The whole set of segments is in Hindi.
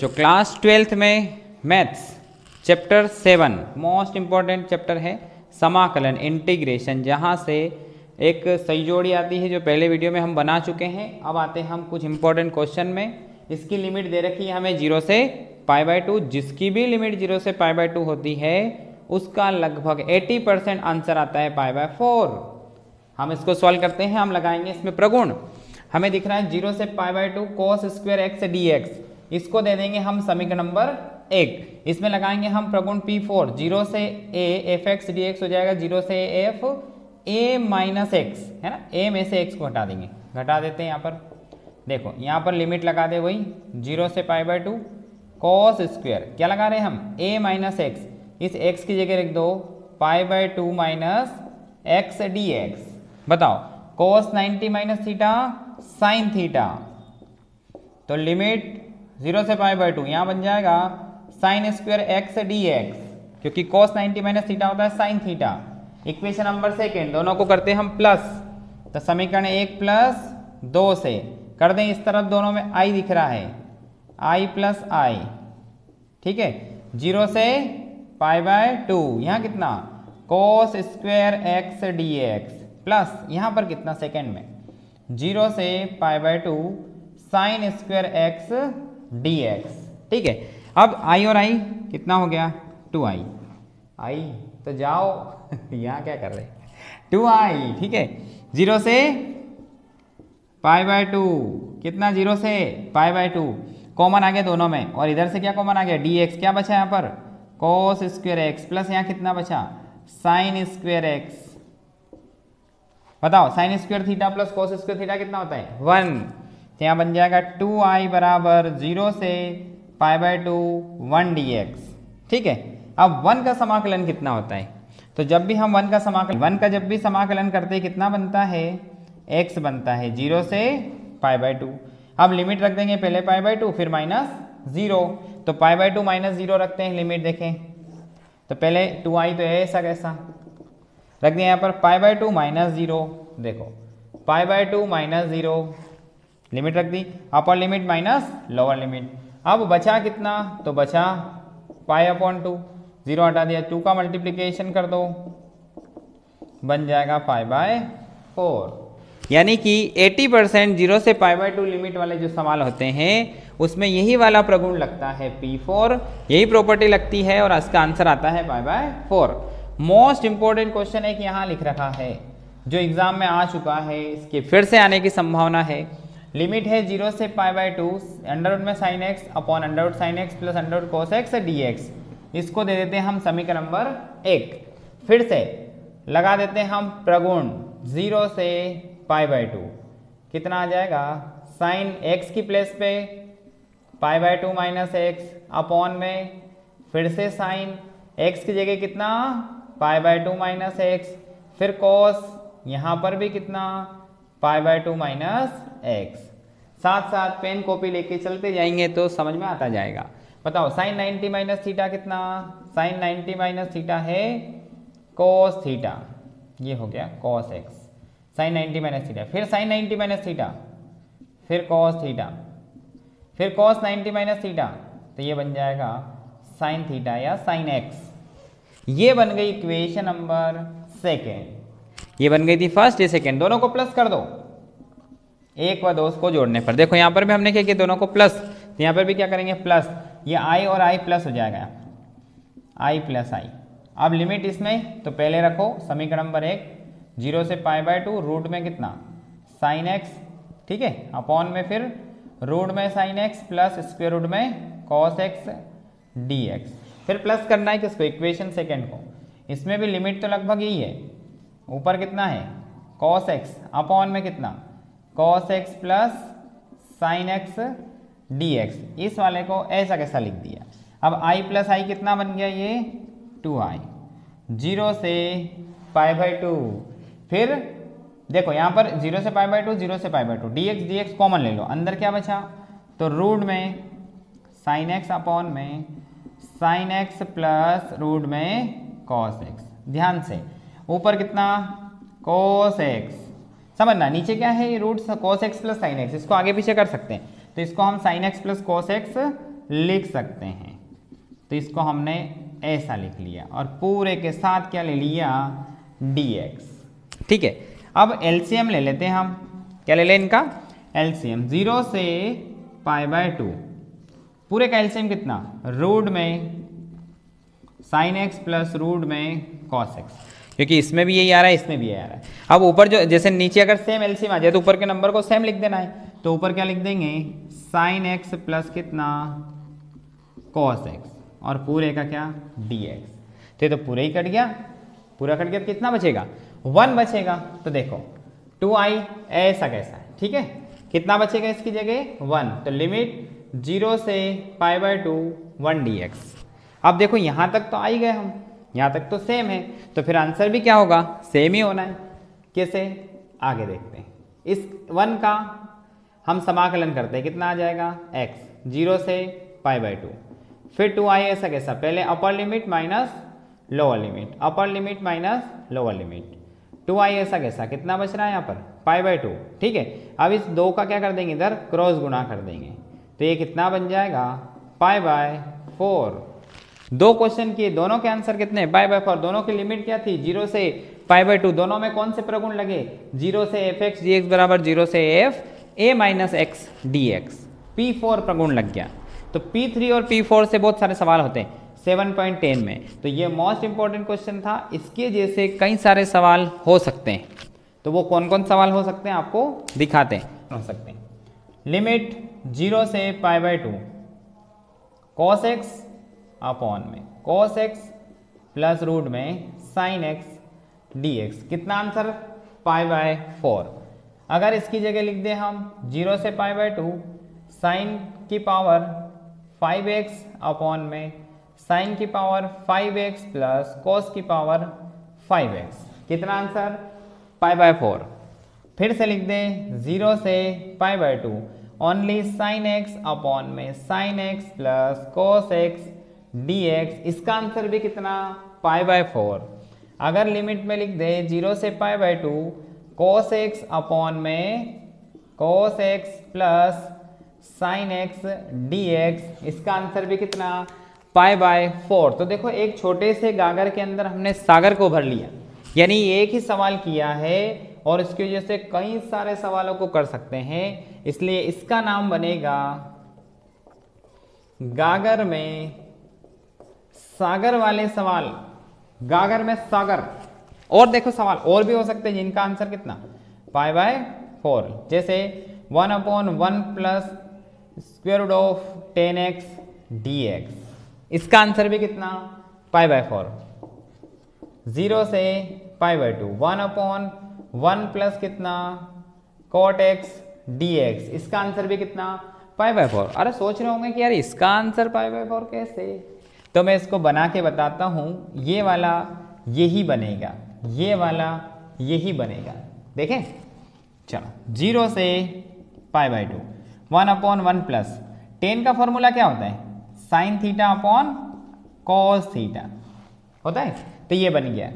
जो क्लास 12th में maths chapter 7 most important chapter है समाकलन इंटीग्रेशन, जहाँ से एक सही जोड़ी आती है जो पहले वीडियो में हम बना चुके हैं। अब आते हैं हम कुछ इंपॉर्टेंट क्वेश्चन में। इसकी लिमिट दे रखी है हमें 0 से π/2। जिसकी भी लिमिट 0 से π/2 होती है उसका लगभग 80% आंसर आता है π/4। हम इसको सॉल्व करते हैं। हम लगाएंगे इसमें प्रगुण। हमें दिख रहा है 0 से π/2 cos स्क्वायर x dx, इसको दे देंगे हम समीकरण नंबर 1। इसमें लगाएंगे हम प्रगुण P4। 0 से a fx dx हो जाएगा 0 से f a माइनस x, है ना। a में से x को हटा देंगे, घटा देते हैं। यहाँ पर देखो, यहाँ पर लिमिट लगा दे वही 0 से π/2 cos स्क्वायर, क्या लगा रहे हैं हम a माइनस x, इस x की जगह रख दो π/2 माइनस x dx। बताओ cos 90 minus theta sine theta, तो लिमिट 0 से π/2 यहाँ बन जाएगा साइन स्क्वायर x dx, क्योंकि cos 90 माइनस थीटा होता है साइन थीटा। इक्वेशन नंबर 2 दोनों को करते हैं हम प्लस, तो समीकरण 1 प्लस 2 से कर दें। इस तरफ दोनों में i दिख रहा है, i प्लस i, ठीक है। 0 से π/2 यहाँ कितना cos square x dx plus यहाँ पर कितना सेकेंड में 0 से π/2 साइन स्क्वायर x dx, ठीक है। अब i और i कितना हो गया 2i, i तो जाओ यहाँ क्या कर रहे हैं 2i, ठीक है। 0 से π/2 कितना 0 से π/2 कॉमन आ गया दोनों में, और इधर से क्या कॉमन आ गया dx, क्या बचा यहाँ पर cos स्क्वायर x प्लस यहाँ कितना बचा साइन स्क्वायर x। बताओ sine square theta plus cos square theta कितना होता है 1, तो यहाँ बन जाएगा 2i बराबर 0 से π/2 1 dx, ठीक है। अब 1 का समाकलन कितना होता है, तो जब भी हम 1 का जब भी समाकलन करते हैं कितना बनता है x बनता है 0 से π/2। अब लिमिट रख देंगे पहले π/2 फिर -0, तो π/2 -0 रखते हैं लिमिट। देखें तो पहले 2i तो है ऐसा कैसा रख दिया यहाँ पर π/2 -0, देखो π/2 -0 लिमिट रख दी, upper limit minus lower limit. अब बचा कितना, तो बचा π/2, 0 हटा दिया, 2 का मल्टीप्लिकेशन कर दो बन जाएगा π/4। यानी कि 80% 0 से π/2 लिमिट वाले जो सवाल होते हैं उसमें यही वाला प्रगुण लगता है P4, यही प्रॉपर्टी लगती है और इसका आंसर आता है π/4। मोस्ट इंपॉर्टेंट क्वेश्चन एक यहाँ लिख रखा है जो एग्जाम में आ चुका है, इसके फिर से आने की संभावना है। लिमिट है 0 से π/2 अंडर में sine x upon under sign x plus under cos x dx, इसको दे देते हैं हम समीकरण नंबर 1। फिर से लगा देते हैं हम प्रगुण 0 से π/2 कितना आ जाएगा साइन x की प्लेस पे π/2 माइनस एक्स अपॉन में फिर से साइन x की जगह कितना π/2 माइनस एक्स, फिर cos यहाँ पर भी कितना π/2 माइनस एक्स। साथ साथ पेन कॉपी लेके चलते जाएंगे तो समझ में आता जाएगा। बताओ साइन 90 माइनस थीटा कितना, साइन 90 माइनस थीटा है cos थीटा, ये हो गया cos x, sine 90 minus theta, फिर साइन 90 माइनस थीटा, फिर cos थीटा, फिर cos 90 माइनस थीटा, तो ये बन जाएगा साइन थीटा या साइन x। ये बन गई इक्वेशन नंबर 2, ये बन गई थी फर्स्ट, ये सेकेंड। दोनों को प्लस कर दो 1 व 2 को जोड़ने पर। देखो यहाँ पर भी हमने क्या किया दोनों को प्लस, तो यहाँ पर भी क्या करेंगे प्लस, ये i और i प्लस हो जाएगा i प्लस i। अब लिमिट इसमें तो पहले रखो समीकरण नंबर 1 0 से π/2 रूट में कितना साइन x, ठीक है, अपॉन में फिर रूट में sine x plus square root में cos x dx। फिर प्लस करना है किसको इक्वेशन सेकेंड को, इसमें भी लिमिट तो लगभग यही है, ऊपर कितना है cos x अपॉन में कितना cos x plus sine x dx, इस वाले को ऐसा कैसा लिख दिया। अब i प्लस i कितना बन गया ये 2i, 0 से π/2, फिर देखो यहाँ पर 0 से π/2 0 से π/2 dx कॉमन ले लो, अंदर क्या बचा तो रूट में साइन x अपॉन में साइन x प्लस रूट में cos x। ध्यान से ऊपर कितना cos x, समझना नीचे क्या है ये root cos x plus sine x, इसको आगे पीछे कर सकते हैं, तो इसको हम sine x plus cos x लिख सकते हैं। तो इसको हमने ऐसा लिख लिया और पूरे के साथ क्या ले लिया, dx। ठीक है, अब एलसीएम ले लेते हैं हम। क्या ले लें इनका एलसीएम? 0 से π/2 पूरे का एलसीएम कितना, रूट में sin x प्लस रूट में cos x, क्योंकि इसमें भी यही आ रहा है इसमें भी यही आ रहा है। अब ऊपर जो जैसे नीचे अगर सेम एलसीएम आ जाए तो ऊपर के नंबर को सेम लिख देना है। तो ऊपर क्या लिख देंगे, sin x प्लस कितना cos x और पूरे का क्या dx। तो ये तो पूरा ही कट गया, पूरा कट गया, कितना बचेगा 1 बचेगा। तो देखो 2i ऐसा कैसा है, ठीक है, कितना बचेगा इसकी जगह 1। तो लिमिट 0 से π/2 1 dx। अब देखो यहाँ तक तो आ ही गए हम, यहाँ तक तो सेम है, तो फिर आंसर भी क्या होगा, सेम ही होना है। कैसे, आगे देखते हैं। इस 1 का हम समाकलन करते हैं, कितना आ जाएगा x 0 से π/2, फिर 2i ऐसा कैसा, पहले अपर लिमिट माइनस लोअर लिमिट, अपर limit minus lower limit, 2i ऐसा कैसा, कितना बच रहा है यहाँ पर π/2। ठीक है, अब इस 2 का क्या कर देंगे, इधर क्रॉस गुणा कर देंगे, तो ये कितना बन जाएगा π/4। 2 क्वेश्चन किए, दोनों के आंसर कितने π/4, दोनों की लिमिट क्या थी 0 से π/2, दोनों में कौन से प्रगुण लगे, 0 से fx dx बराबर 0 से f a minus x dx, P4 प्रगुण लग गया। तो P3 और P4 से बहुत सारे सवाल होते हैं 7.10 में, तो ये मोस्ट इंपॉर्टेंट क्वेश्चन था। इसके जैसे कई सारे सवाल हो सकते हैं, तो वो कौन कौन सवाल हो सकते हैं आपको दिखाते हैं। हो सकते हैं लिमिट 0 से π/2 cos x अपॉन में cos x प्लस रूट में sin x dx, कितना आंसर π/4। अगर इसकी जगह लिख दें हम 0 से π/2 sin की पावर 5x अपॉन में sin की पावर 5x प्लस cos की पावर 5x, कितना आंसर π/4। फिर से लिख दें 0 से π/2 ओनली sin x अपॉन में sin x plus cos x dx, इसका आंसर भी कितना π/4। अगर लिमिट में लिख दे 0 से π/2 cos x अपॉन में cos x plus sin x dx, इसका आंसर भी कितना π/4। तो देखो एक छोटे से गागर के अंदर हमने सागर को भर लिया, यानी एक ही सवाल किया है और इसकी वजह से कई सारे सवालों को कर सकते हैं, इसलिए इसका नाम बनेगा गागर में सागर वाले सवाल, गागर में सागर। और देखो सवाल और भी हो सकते हैं जिनका आंसर कितना π/4, जैसे 1/1 plus square root of 10x dx, इसका आंसर भी कितना π/4। 0 से π/2 1/1 प्लस कितना cot x dx, इसका आंसर भी कितना π/4। अरे सोच रहे होंगे कि यार इसका आंसर π/4 कैसे, तो मैं इसको बना के बताता हूँ। ये वाला यही बनेगा, ये वाला यही बनेगा, देखें। चलो 0 से π/2 1/1 प्लस 10 का फॉर्मूला क्या होता है, sine theta upon cos theta होता है, तो ये बन गया।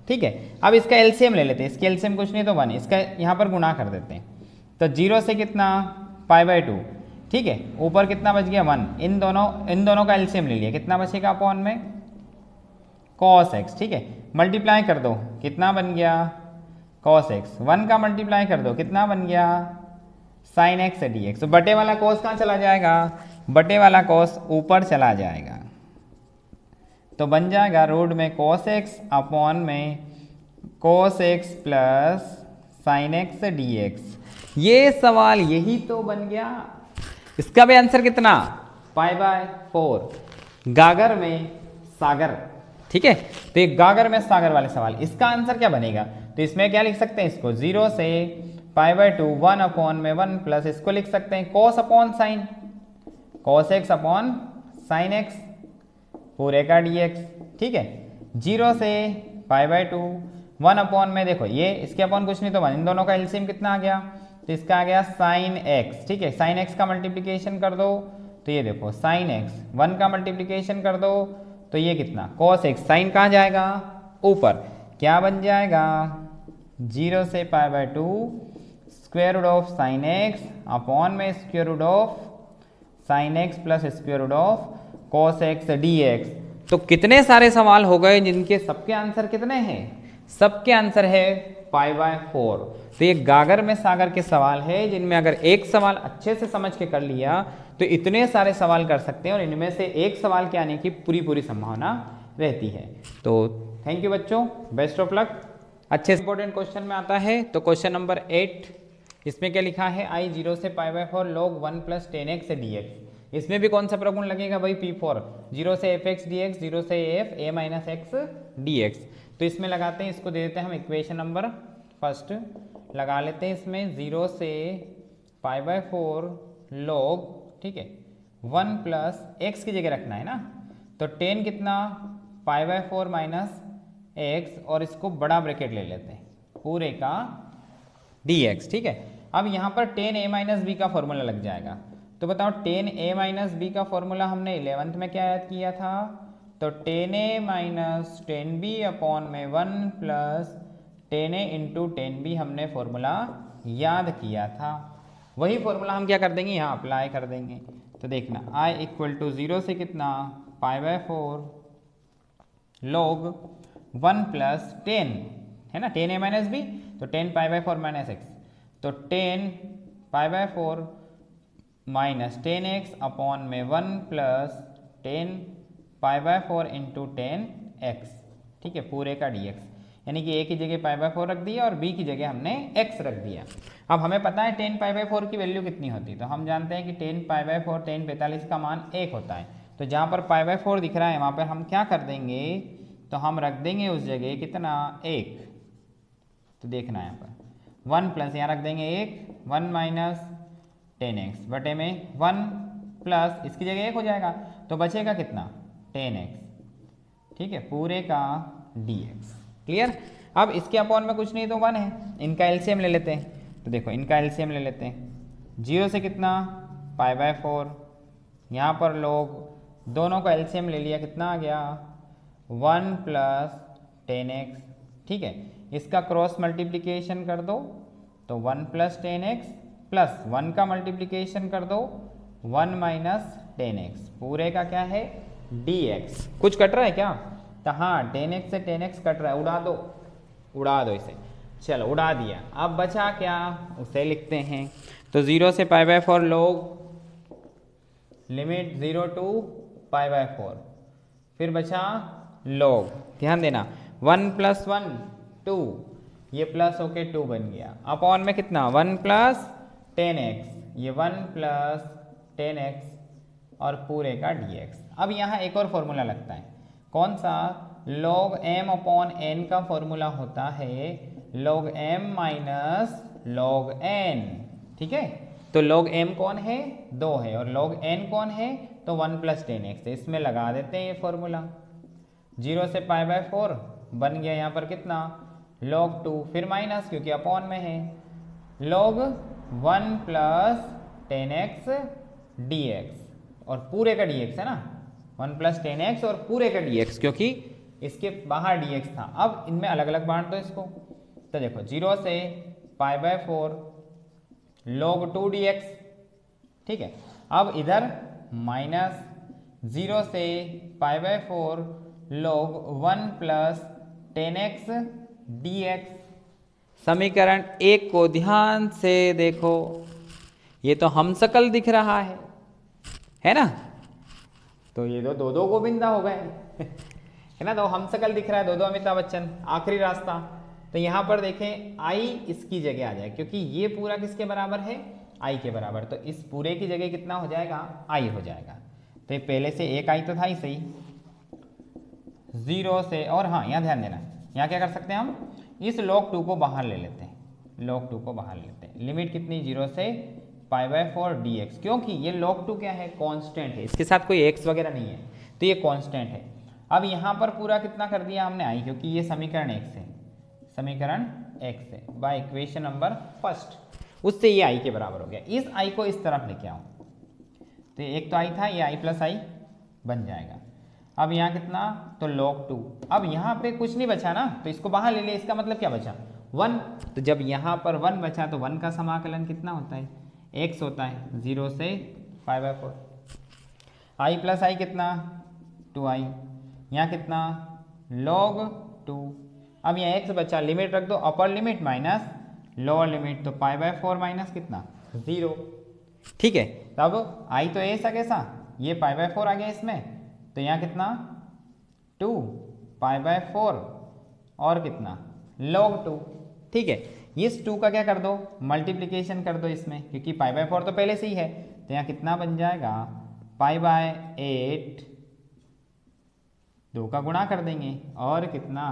ठीक है, अब इसका एलसीएम ले लेते हैं, इसके एलसीएम कुछ नहीं तो 1, इसका यहाँ पर गुणा कर देते हैं। तो 0 से कितना π/2, ठीक है, ऊपर कितना बच गया 1, इन दोनों का एलसीएम ले लिया, कितना बचेगा अपॉन में cos x। ठीक है, मल्टीप्लाई कर दो, कितना बन गया cos x, 1 का मल्टीप्लाई कर दो, कितना बन गया sin x dx। तो बटे वाला cos कहाँ चला जाएगा, बटे वाला cos ऊपर चला जाएगा, तो बन जाएगा रूट में cos x अपॉन में cos x plus sin x dx। ये सवाल यही तो बन गया, इसका भी आंसर कितना π/4, गागर में सागर। ठीक है, तो ये गागर में सागर वाले सवाल, इसका आंसर क्या बनेगा, तो इसमें क्या लिख सकते हैं, इसको 0 से π/2 1/1 प्लस इसको लिख सकते हैं cos upon sine, cos x upon sine x पूरे का dx। ठीक है, 0 से π/2 1 में देखो ये इसके अपॉन कुछ नहीं तो 1, इन दोनों का एलसीएम कितना आ गया, तो इसका आ गया साइन x। ठीक है, साइन x का मल्टीप्लिकेशन कर दो, तो ये देखो साइन x, 1 का मल्टीप्लिकेशन कर दो, तो ये कितना cos x, साइन कहाँ जाएगा ऊपर, क्या बन जाएगा 0 से π/2 square root of sine x upon में square root of sine x plus square root of cos x d x. तो कितने सारे सवाल हो गए जिनके सबके आंसर कितने हैं? सबके आंसर है π/4। तो ये गागर में सागर के सवाल है जिनमें अगर एक सवाल अच्छे से समझ के कर लिया तो इतने सारे सवाल कर सकते हैं और इनमें से एक सवाल के आने की पूरी संभावना रहती है। तो थैंक यू बच्चों, बेस्ट ऑफ लक। अच्छे इंपॉर्टेंट क्वेश्चन में आता है तो क्वेश्चन नंबर 8, इसमें क्या लिखा है? I 0 से π/4 log 1 + 10x dx। इसमें भी कौन सा प्रगुण लगेगा भाई? P4। 0 से fx dx, 0 से af a - x dx। तो इसमें लगाते हैं, इसको दे देते हैं हम इक्वेशन नंबर फर्स्ट, लगा लेते हैं इसमें 0 से π/4 log, ठीक है, 1 + x की जगह रखना है ना, तो 10 कितना π/4 - x और इसको बड़ा ब्रैकेट ले लेते हैं पूरे का dx, ठीक है। अब यहाँ पर 10a - b का फॉर्मूला लग जाएगा। तो बताओ 10a - b का फॉर्मूला हमने 11th में क्या याद किया था? तो 10a - 10b अपॉन में 1 + 10a × 10b हमने फॉर्मूला याद किया था। वही फॉर्मूला हम क्या कर देंगे? यहाँ अप्लाई कर देंगे। तो देखना I = 0 से कितना π/4 log 1 + 10 है ना, 10a - b, तो 10 π/4 - x, तो 10 π/4 - 10x अपॉन में 1 + 10 π/4 × 10x, ठीक है, पूरे का dx। यानी कि a की जगह π/4 रख दिया और b की जगह हमने x रख दिया। अब हमें पता है 10 π/4 की वैल्यू कितनी होती है, तो हम जानते हैं कि 10 π/4 10 45 का मान 1 होता है। तो जहाँ पर π/4 दिख रहा है वहाँ पर हम क्या कर देंगे? तो हम रख देंगे उस जगह कितना? 1। तो देखना यहाँ पर 1 प्लस यहाँ रख देंगे 1, 1 - 10x बटे में 1 प्लस इसकी जगह 1 हो जाएगा, तो बचेगा कितना? 10x, ठीक है, पूरे का dx। क्लियर? अब इसके अपॉन में कुछ नहीं तो 1 है, इनका एलसीएम ले लेते हैं। तो देखो इनका एलसीएम ले लेते हैं। 0 से कितना π/4, यहाँ पर लोग दोनों का एलसीएम ले लिया, कितना आ गया? 1 + 10x, ठीक है। इसका क्रॉस मल्टीप्लिकेशन कर दो तो 1 + 10x प्लस 1 का मल्टीप्लिकेशन कर दो 1 - 10x, पूरे का क्या है? dx। कुछ कट रहा है क्या? तो हाँ, 10x से 10x कट रहा है, उड़ा दो इसे। चलो उड़ा दिया। अब बचा क्या? उसे लिखते हैं। तो 0 से π/4 log लिमिट 0 to π/4, फिर बचा log, ध्यान देना 1 + 1 2, ये प्लस होके 2 बन गया, अपॉन में कितना? 1 + 10x, ये 1 + 10x और पूरे का dx। अब यहाँ एक और फॉर्मूला लगता है, कौन सा? log m अपॉन n का फॉर्मूला होता है log m - log n, ठीक है। तो log m कौन है? 2 है, और log n कौन है? तो 1 + 10x। इसमें लगा देते हैं ये फॉर्मूला। 0 से π/4 बन गया यहाँ पर कितना? log 2, फिर माइनस क्योंकि अपॉन में है, log 1 + 10x dx, और पूरे का dx है ना, 1 + 10x और पूरे का dx, क्योंकि इसके बाहर dx था। अब इनमें अलग अलग बांट दो इसको। तो देखो 0 से π/4 log 2 dx, ठीक है। अब इधर माइनस 0 से π/4 log 1 + 10x dx। समीकरण 1 को ध्यान से देखो, ये तो हमशक्ल दिख रहा है ना, तो ये दो गोविंदा हो गए है ना, तो हमशक्ल दिख रहा है, दो अमिताभ बच्चन, आखिरी रास्ता। तो यहाँ पर देखें I इसकी जगह आ जाए, क्योंकि ये पूरा किसके बराबर है? I के बराबर, तो इस पूरे की जगह कितना हो जाएगा? I हो जाएगा। तो ये पहले से एक I तो था ही सही, 0 से, और हाँ यहाँ ध्यान देना, यहाँ क्या कर सकते हैं हम? इस log 2 को बाहर ले लेते हैं, log 2 को बाहर लेते हैं। लिमिट कितनी? 0 से π/4 dx, क्योंकि ये log 2 क्या है? कांस्टेंट है, इसके साथ कोई x वगैरह नहीं है, तो ये कांस्टेंट है। अब यहाँ पर पूरा कितना कर दिया हमने? I, क्योंकि ये समीकरण x है, समीकरण x है, बाय इक्वेशन नंबर फर्स्ट, उससे ये I के बराबर हो गया। इस I को इस तरफ लेके आओ, तो एक तो I था, ये I + I बन जाएगा। अब यहाँ कितना? तो log 2। अब यहाँ पे कुछ नहीं बचा ना, तो इसको बाहर ले लिया, इसका मतलब क्या बचा? 1। तो जब यहाँ पर 1 बचा तो 1 का समाकलन कितना होता है? x होता है, 0 से π/4, आई प्लस आई कितना 2i, यहाँ कितना log 2। अब यहाँ x बचा, लिमिट रख दो, अपर लिमिट माइनस लोअर लिमिट, तो π/4 माइनस कितना 0। ठीक है, तब आई तो ऐसा कैसा, ये π/4 आ गया इसमें, तो यहाँ कितना 2 π/4 और कितना log 2। ठीक है, इस 2 का क्या कर दो, मल्टीप्लिकेशन कर दो इसमें, क्योंकि π/4 तो पहले से ही है, तो यहाँ कितना बन जाएगा π/8, 2 का गुणा कर देंगे और कितना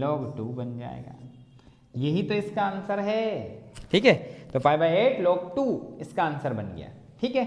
log 2 बन जाएगा। यही तो इसका आंसर है। ठीक है, तो π/8 log 2 इसका आंसर बन गया। ठीक है।